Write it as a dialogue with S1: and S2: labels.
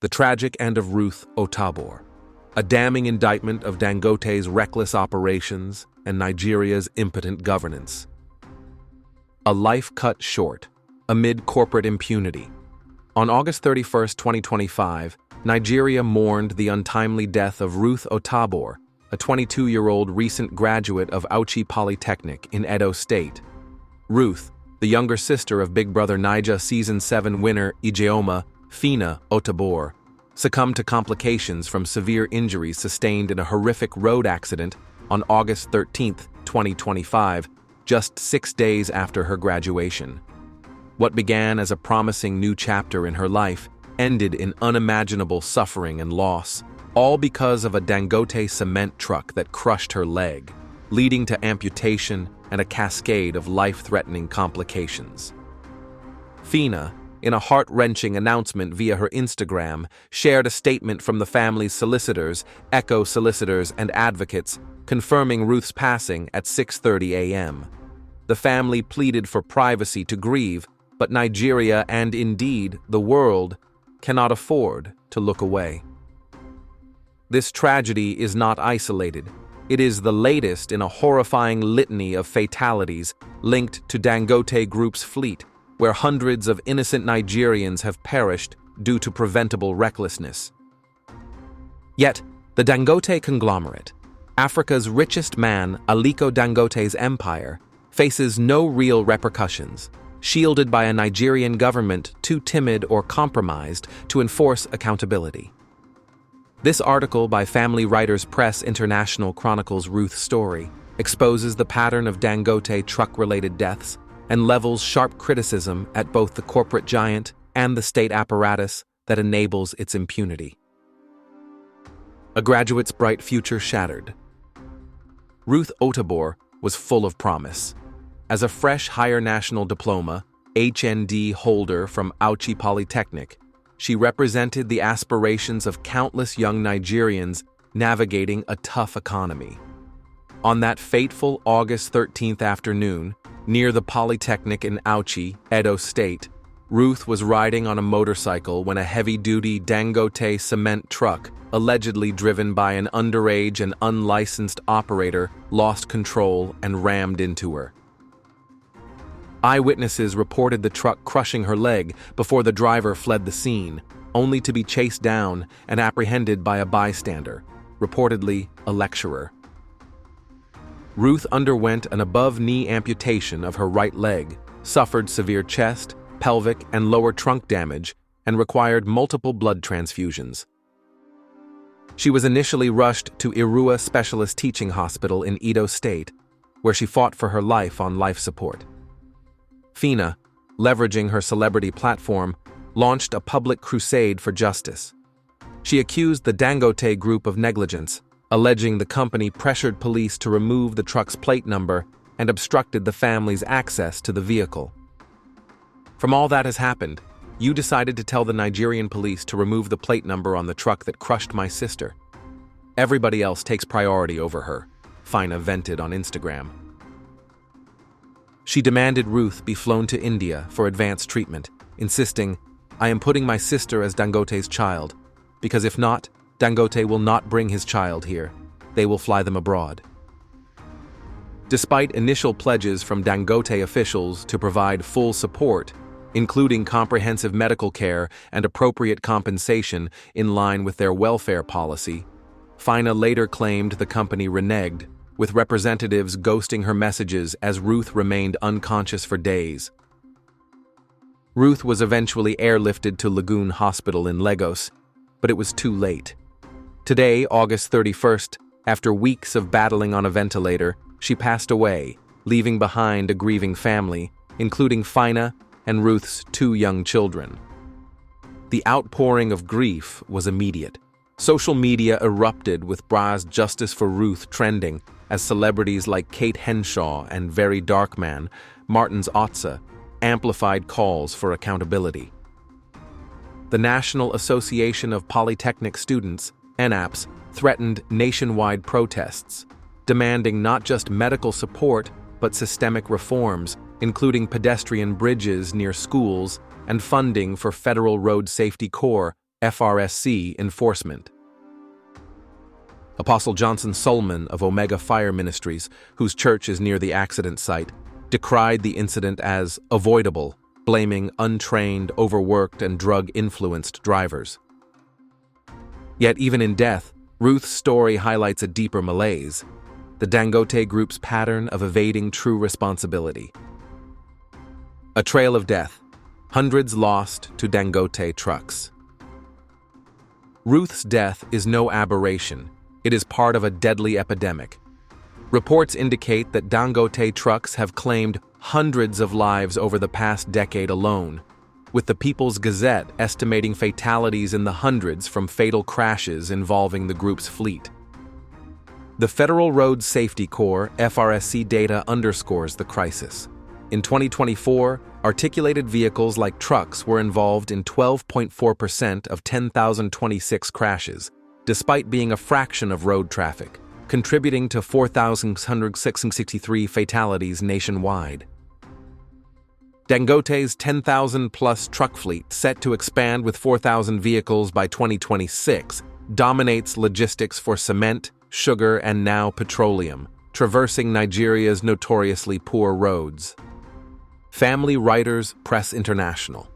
S1: The tragic end of Ruth Otabor, a damning indictment of Dangote's reckless operations and Nigeria's impotent governance. A life cut short, amid corporate impunity. On August 31, 2025, Nigeria mourned the untimely death of Ruth Otabor, a 22-year-old recent graduate of Auchi Polytechnic in Edo State. Ruth, the younger sister of Big Brother Naija Season 7 winner Ijeoma, Phyna Otabor, succumbed to complications from severe injuries sustained in a horrific road accident on August 13, 2025, just 6 days after her graduation. What began as a promising new chapter in her life ended in unimaginable suffering and loss, all because of a Dangote Cement truck that crushed her leg, leading to amputation and a cascade of life-threatening complications. Phyna, in a heart-wrenching announcement via her Instagram, shared a statement from the family's solicitors, Echo Solicitors and Advocates, confirming Ruth's passing at 6:30 a.m. The family pleaded for privacy to grieve, but Nigeria and indeed the world cannot afford to look away. This tragedy is not isolated. It is the latest in a horrifying litany of fatalities linked to Dangote Group's fleet, where hundreds of innocent Nigerians have perished due to preventable recklessness. Yet, the Dangote conglomerate, Africa's richest man, Aliko Dangote's empire, faces no real repercussions, shielded by a Nigerian government too timid or compromised to enforce accountability. This article by Family Writers Press International chronicles Ruth's story, exposes the pattern of Dangote truck-related deaths, and levels sharp criticism at both the corporate giant and the state apparatus that enables its impunity. A graduate's bright future shattered. Ruth Otabor was full of promise. As a fresh higher national diploma, HND holder from Auchi Polytechnic, she represented the aspirations of countless young Nigerians navigating a tough economy. On that fateful August 13th afternoon, near the Polytechnic in Auchi, Edo State, Ruth was riding on a motorcycle when a heavy-duty Dangote Cement truck, allegedly driven by an underage and unlicensed operator, lost control and rammed into her. Eyewitnesses reported the truck crushing her leg before the driver fled the scene, only to be chased down and apprehended by a bystander, reportedly a lecturer. Ruth underwent an above-knee amputation of her right leg, suffered severe chest, pelvic, and lower trunk damage, and required multiple blood transfusions. She was initially rushed to Irua Specialist Teaching Hospital in Edo State, where she fought for her life on life support. Phyna, leveraging her celebrity platform, launched a public crusade for justice. She accused the Dangote Group of negligence, alleging the company pressured police to remove the truck's plate number and obstructed the family's access to the vehicle. From all that has happened, you decided to tell the Nigerian police to remove the plate number on the truck that crushed my sister. Everybody else takes priority over her, Phyna vented on Instagram. She demanded Ruth be flown to India for advanced treatment, insisting, "I am putting my sister as Dangote's child, because if not, Dangote will not bring his child here. They will fly them abroad." Despite initial pledges from Dangote officials to provide full support, including comprehensive medical care and appropriate compensation in line with their welfare policy, Phyna later claimed the company reneged, with representatives ghosting her messages as Ruth remained unconscious for days. Ruth was eventually airlifted to Lagoon Hospital in Lagos, but it was too late. Today, August 31st, after weeks of battling on a ventilator, she passed away, leaving behind a grieving family, including Phyna and Ruth's 2 young children. The outpouring of grief was immediate. Social media erupted with Bra's Justice for Ruth trending, as celebrities like Kate Henshaw and Very Dark Man, Martin's Otsa, amplified calls for accountability. The National Association of Polytechnic Students, NAPS, threatened nationwide protests, demanding not just medical support but systemic reforms, including pedestrian bridges near schools and funding for Federal Road Safety Corps, FRSC enforcement. Apostle Johnson Solomon of Omega Fire Ministries, whose church is near the accident site, decried the incident as avoidable, blaming untrained, overworked, and drug-influenced drivers. Yet even in death, Ruth's story highlights a deeper malaise: the Dangote Group's pattern of evading true responsibility. A trail of death, hundreds lost to Dangote trucks. Ruth's death is no aberration, it is part of a deadly epidemic. Reports indicate that Dangote trucks have claimed hundreds of lives over the past decade alone, with the People's Gazette estimating fatalities in the hundreds from fatal crashes involving the group's fleet. The Federal Road Safety Corps (FRSC) data underscores the crisis. In 2024, articulated vehicles like trucks were involved in 12.4% of 10,026 crashes, despite being a fraction of road traffic, contributing to 4,663 fatalities nationwide. Dangote's 10,000-plus truck fleet, set to expand with 4,000 vehicles by 2026, dominates logistics for cement, sugar, and now petroleum, traversing Nigeria's notoriously poor roads. Family Writers Press International.